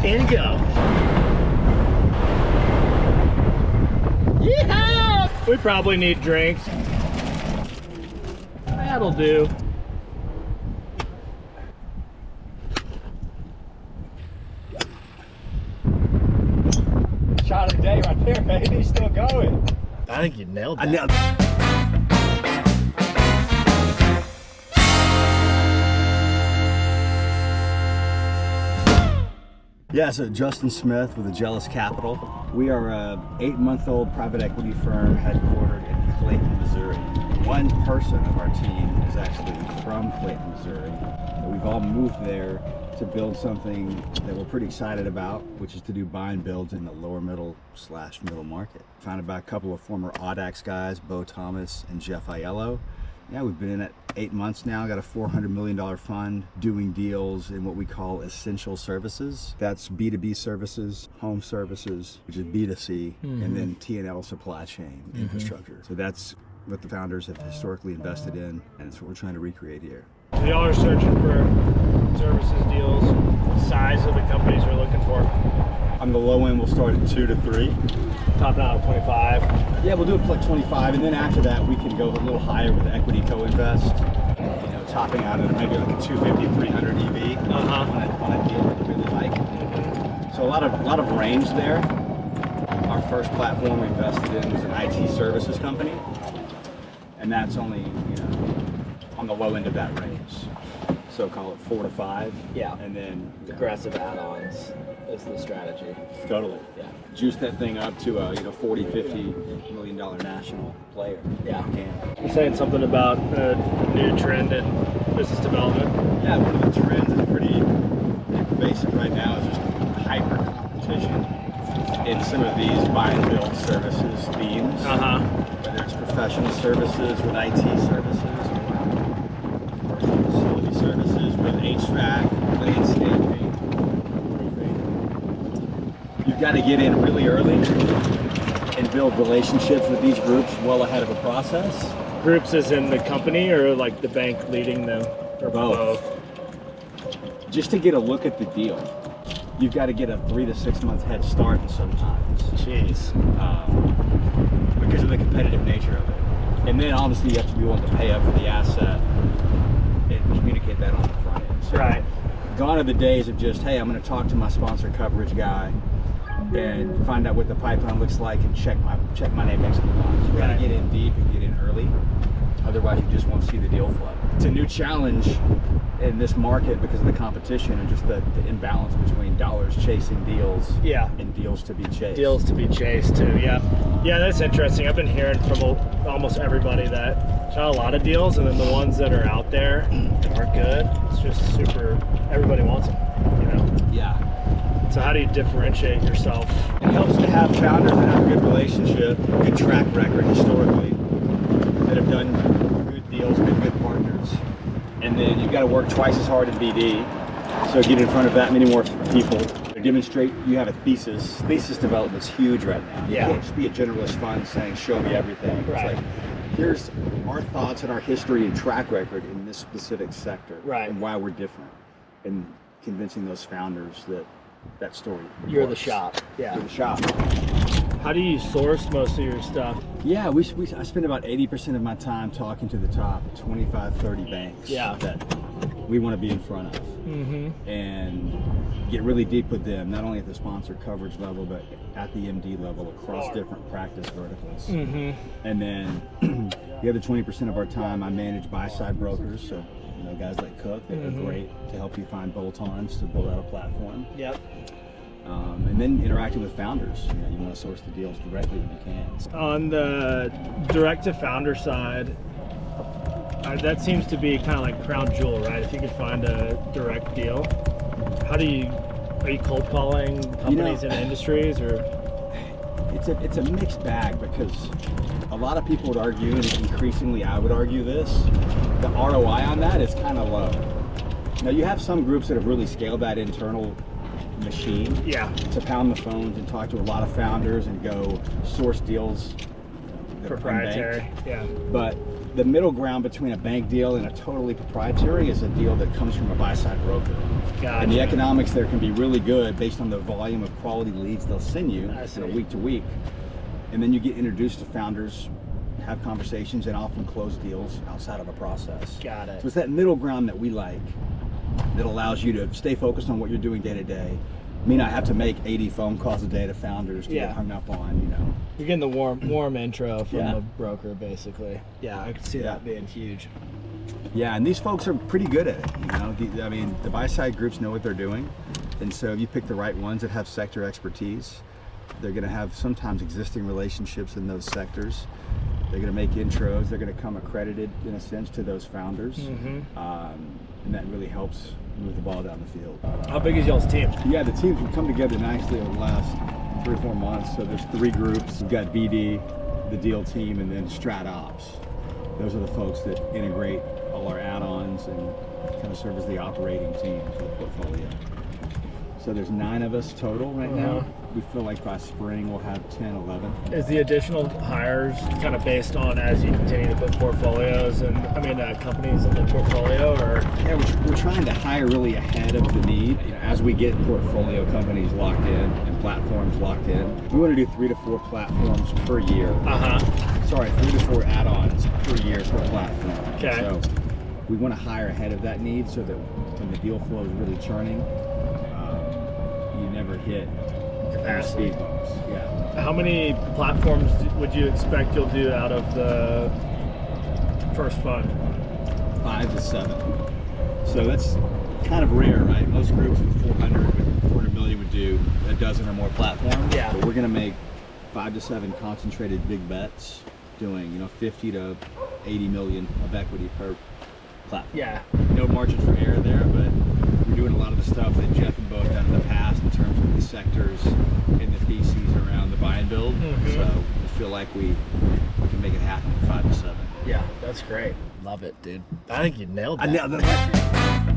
and go. Yeah! We probably need drinks. That'll do. Shot of the day right there, baby. Still going. I think you nailed that. I nailed it. Yeah, so Justin Smith with Agellus Capital. We are an 8-month-old private equity firm headquartered in Clayton, Missouri. One person of our team is actually from Clayton, Missouri. We've all moved there to build something that we're pretty excited about, which is to do buy and builds in the lower middle / middle market. Founded by a couple of former Audax guys, Bo Thomas and Jeff Aiello. Yeah, we've been in it 8 months now, got a $400 million fund doing deals in what we call essential services. That's B2B services, home services, which is B2C, and then T&L supply chain infrastructure. So that's what the founders have historically invested in, and it's what we're trying to recreate here. So y'all are searching for services deals, size of the companies we're looking for. On the low end, we'll start at 2 to 3. Topping out at 25. Yeah, we'll do it like 25, and then after that, we can go a little higher with equity co-invest. You know, topping out at maybe like a 250, 300 EV on a deal that we really like. So a lot of range there. Our first platform we invested in was an IT services company, and that's only, you know, on the low end of that range. So call it 4 to 5. Yeah. And then aggressive add-ons is the strategy. Totally. Yeah. Juice that thing up to a 40, 50 $1 million national player. Yeah. You're saying something about a new trend in business development? Yeah, one of the trends that's pretty pervasive right now is just hyper competition in some of these buy and build services themes. Whether it's professional services with IT services, or facility services with HVAC, landscaping, roofing. You've got to get in really early and build relationships with these groups well ahead of a process. Groups as in the company or like the bank leading them? Or both? Just to get a look at the deal, you've got to get a 3 to 6 month head start sometimes. Jeez. Because of the competitive nature of it. And then obviously you have to be willing to pay up for the asset and communicate that on the front end. So right. Gone are the days of just, hey, I'm going to talk to my sponsor coverage guy and find out what the pipeline looks like and check my name next to the box. You got to get in deep and get in early. Otherwise, you just won't see the deal flow. It's a new challenge in this market because of the competition and just the imbalance between dollars chasing deals and deals to be chased. Deals to be chased too, yeah. Yeah, that's interesting. I've been hearing from almost everybody that not a lot of deals, and then the ones that are out there that are good, it's just super, everybody wants them, you know? Yeah. So how do you differentiate yourself? It helps to have founders that have a good relationship, good track record historically, that have done good deals, been good partners. And then you've got to work twice as hard in BD, so get in front of that many more people. Demonstrate you have a thesis. Thesis development's huge right now. You can't just be a generalist fund saying, show me everything. Right. It's like, here's our thoughts and our history and track record in this specific sector. Right. And why we're different. And convincing those founders that story You're works. the shop. Yeah. You're the shop. How do you source most of your stuff? Yeah, I spend about 80% of my time talking to the top 25, 30 banks that we want to be in front of. And get really deep with them, not only at the sponsor coverage level, but at the MD level across different practice verticals. And then the other 20% of our time, I manage buy-side brokers, so guys like Cook that are great to help you find bolt-ons to build out a platform. Yep. And then interacting with founders. You want to source the deals directly when you can. On the direct-to-founder side, that seems to be kind of like crown jewel, right? If you could find a direct deal, are you cold calling companies in industries, or? It's a mixed bag because a lot of people would argue, and increasingly I would argue this, the ROI on that is kind of low. Now you have some groups that have really scaled that internal machine to pound the phones and talk to a lot of founders and go source deals that proprietary, But The middle ground between a bank deal and a totally proprietary is a deal that comes from a buy-side broker. Gotcha. And the economics there can be really good based on the volume of quality leads they'll send you week to week. And then you get introduced to founders, have conversations, and often close deals outside of a process. Got it. So it's that middle ground that we like, that allows you to stay focused on what you're doing day to day. May not have to make 80 phone calls a day to founders to get hung up on, you know. You're getting the warm intro from a broker, basically. Yeah, I could see that being huge. Yeah, and these folks are pretty good at it, you know. I mean, the buy-side groups know what they're doing, and so if you pick the right ones that have sector expertise, they're going to have sometimes existing relationships in those sectors. They're going to make intros. They're going to come accredited, in a sense, to those founders, and that really helps move the ball down the field. How big is y'all's team? Yeah, the teams have come together nicely over the last 3 or 4 months. So there's 3 groups. We've got BD, the deal team, and then Strat Ops. Those are the folks that integrate all our add-ons and kind of serve as the operating team for the portfolio. So there's 9 of us total right now. We feel like by spring we'll have 10, 11. Is the additional hires kind of based on as you continue to put portfolios and companies in the portfolio, or? Yeah, we're trying to hire really ahead of the need. You know, as we get portfolio companies locked in and platforms locked in, we want to do 3 to 4 platforms per year. Sorry, 3 to 4 add-ons per year per platform. Okay. So we want to hire ahead of that need so that when the deal flow is really churning, you never hit capacity. Speed bumps. Yeah. How many platforms would you expect you'll do out of the first fund? 5 to 7. So that's kind of rare, right? Most groups with 400 million would do a dozen or more platforms. Yeah. But we're going to make 5 to 7 concentrated big bets, doing 50 to 80 million of equity per platform. Yeah. No margin for error there, but we're doing a lot of the stuff that Jeff and Bo have done in the past in terms of the sectors and the theses around the buy and build. So we feel like we can make it happen in 5 to 7. Yeah, that's great. Love it, dude. I think you nailed that. I nailed that.